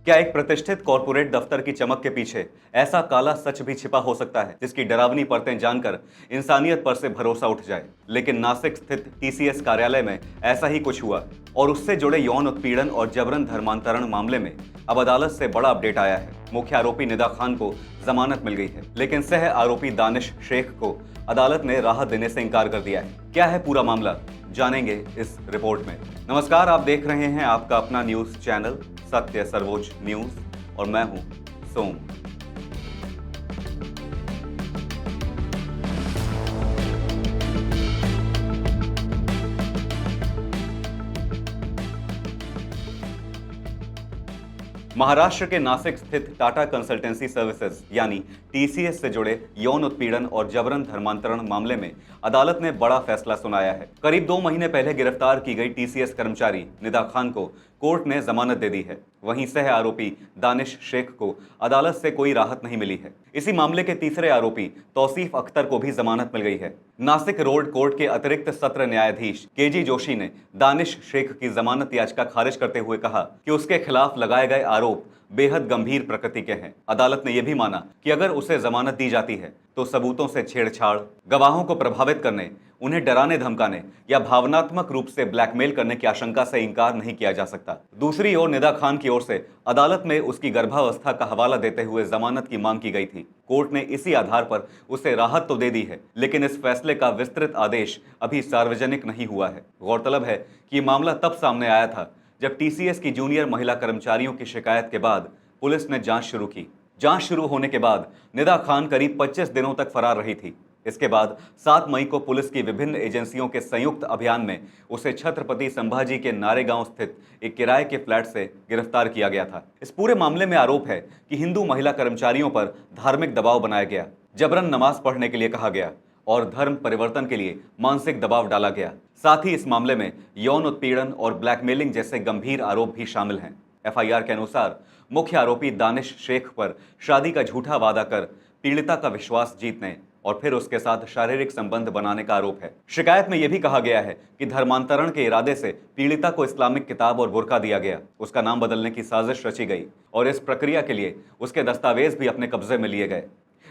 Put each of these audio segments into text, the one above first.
क्या एक प्रतिष्ठित कॉर्पोरेट दफ्तर की चमक के पीछे ऐसा काला सच भी छिपा हो सकता है जिसकी डरावनी परतें जानकर इंसानियत पर से भरोसा उठ जाए। लेकिन नासिक स्थित टीसीएस कार्यालय में ऐसा ही कुछ हुआ और उससे जुड़े यौन उत्पीड़न और जबरन धर्मांतरण मामले में अब अदालत से बड़ा अपडेट आया है। मुख्य आरोपी निदा खान को जमानत मिल गई है, लेकिन सह आरोपी दानिश शेख को अदालत ने राहत देने से इनकार कर दिया है। क्या है पूरा मामला, जानेंगे इस रिपोर्ट में। नमस्कार, आप देख रहे हैं आपका अपना न्यूज चैनल सत्य सर्वोच्च न्यूज और मैं हूं सोम। महाराष्ट्र के नासिक स्थित टाटा कंसल्टेंसी सर्विसेज यानी टीसीएस से जुड़े यौन उत्पीड़न और जबरन धर्मांतरण मामले में अदालत ने बड़ा फैसला सुनाया है। करीब 2 महीने पहले गिरफ्तार की गई टीसीएस कर्मचारी निदा खान को कोर्ट ने जमानत दे दी है। वहीं सह आरोपी दानिश शेख को अदालत से कोई राहत नहीं मिली है। इसी मामले के तीसरे आरोपी तौसीफ अख्तर को भी जमानत मिल गई है। नासिक रोड कोर्ट के अतिरिक्त सत्र न्यायाधीश केजी जोशी ने दानिश शेख की जमानत याचिका खारिज करते हुए कहा कि उसके खिलाफ लगाए गए आरोप बेहद गंभीर प्रकृति के हैं। अदालत ने यह भी माना कि अगर उसे जमानत दी जाती है तो सबूतों से छेड़छाड़, गवाहों को प्रभावित करने, उन्हें डराने धमकाने या भावनात्मक रूप से ब्लैकमेल करने की आशंका से इनकार नहीं किया जा सकता। दूसरी ओर निदा खान की ओर से अदालत में उसकी गर्भावस्था का हवाला देते हुए जमानत की मांग की गई थी। कोर्ट ने इसी आधार पर उसे राहत तो दे दी है, लेकिन इस फैसले का विस्तृत आदेश अभी सार्वजनिक नहीं हुआ है। गौरतलब है कि मामला तब सामने आया था जब टीसीएस की जूनियर महिला कर्मचारियों की शिकायत के बाद पुलिस ने जांच शुरू की। जांच शुरू होने के बाद निदा खान करीब 25 दिनों तक फरार रही थी। इसके बाद 7 मई को पुलिस की विभिन्न एजेंसियों के संयुक्त अभियान में उसे छत्रपति संभाजी के नारेगांव स्थित एक किराए के फ्लैट से गिरफ्तार किया गया था। इस पूरे मामले में आरोप है कि हिंदू महिला कर्मचारियों पर धार्मिक दबाव बनाया गया, जबरन नमाज पढ़ने के लिए कहा गया और धर्म परिवर्तन के लिए मानसिक दबाव डाला गया। साथ ही इस मामले में यौन उत्पीड़न और ब्लैकमेलिंग जैसे गंभीर आरोप भी शामिल हैं। एफआईआर के अनुसार मुख्य आरोपी दानिश शेख पर शादी का झूठा वादा कर पीड़िता का विश्वास जीतने और फिर उसके साथ शारीरिक संबंध बनाने का आरोप है। शिकायत में यह भी कहा गया है कि धर्मांतरण के इरादे से पीड़िता को इस्लामिक किताब और बुर्का दिया गया, उसका नाम बदलने की साजिश रची गई और इस प्रक्रिया के लिए उसके दस्तावेज भी अपने कब्जे में लिए गए।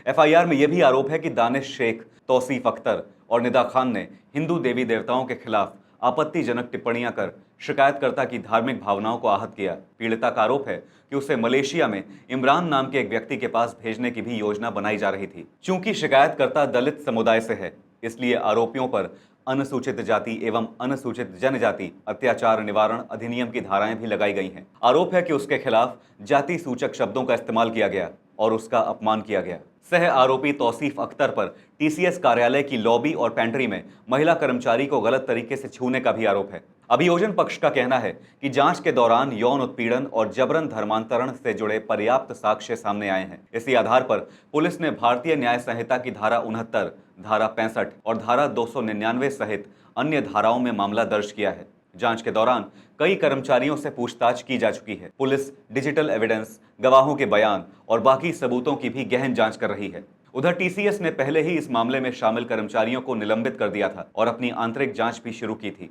एफआईआर में यह भी आरोप है कि दानिश शेख, तौसीफ अख्तर और निदा खान ने हिंदू देवी देवताओं के खिलाफ आपत्तिजनक टिप्पणियां कर शिकायतकर्ता की धार्मिक भावनाओं को आहत किया। पीड़िता का आरोप है कि उसे मलेशिया में इमरान नाम के एक व्यक्ति के पास भेजने की भी योजना बनाई जा रही थी। चूंकि शिकायतकर्ता दलित समुदाय से है, इसलिए आरोपियों पर अनुसूचित जाति एवं अनुसूचित जनजाति अत्याचार निवारण अधिनियम की धाराएं भी लगाई गई हैं। आरोप है कि उसके खिलाफ जाति सूचक शब्दों का इस्तेमाल किया गया और उसका अपमान किया गया। सह आरोपी तौसीफ अख्तर पर टीसीएस कार्यालय की लॉबी और पेंट्री में महिला कर्मचारी को गलत तरीके से छूने का भी आरोप है। अभियोजन पक्ष का कहना है कि जांच के दौरान यौन उत्पीड़न और जबरन धर्मांतरण से जुड़े पर्याप्त साक्ष्य सामने आए हैं। इसी आधार पर पुलिस ने भारतीय न्याय संहिता की धारा 69, धारा 65 और धारा 299 सहित अन्य धाराओं में मामला दर्ज किया है। जांच के दौरान कई कर्मचारियों से पूछताछ की जा चुकी है। पुलिस डिजिटल एविडेंस, गवाहों के बयान और बाकी सबूतों की भी गहन जांच कर रही है। उधर टीसीएस ने पहले ही इस मामले में शामिल कर्मचारियों को निलंबित कर दिया था और अपनी आंतरिक जांच भी शुरू की थी।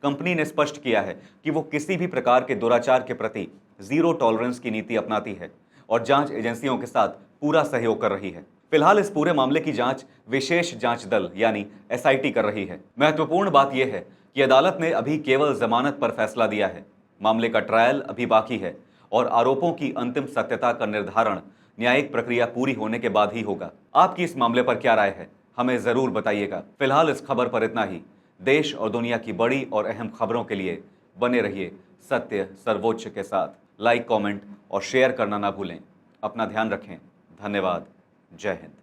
कंपनी ने स्पष्ट किया है कि वो किसी भी प्रकार के दुराचार के प्रति जीरो टॉलरेंस की नीति अपनाती है और जांच एजेंसियों के साथ पूरा सहयोग कर रही है। फिलहाल इस पूरे मामले की जांच विशेष जांच दल यानी एसआईटी कर रही है। महत्वपूर्ण बात यह है कि अदालत ने अभी केवल जमानत पर फैसला दिया है। मामले का ट्रायल अभी बाकी है और आरोपों की अंतिम सत्यता का निर्धारण न्यायिक प्रक्रिया पूरी होने के बाद ही होगा। आपकी इस मामले पर क्या राय है, हमें जरूर बताइएगा। फिलहाल इस खबर पर इतना ही। देश और दुनिया की बड़ी और अहम खबरों के लिए बने रहिए सत्य सर्वोच्च के साथ। लाइक, कमेंट और शेयर करना ना भूलें। अपना ध्यान रखें। धन्यवाद। जय हिंद।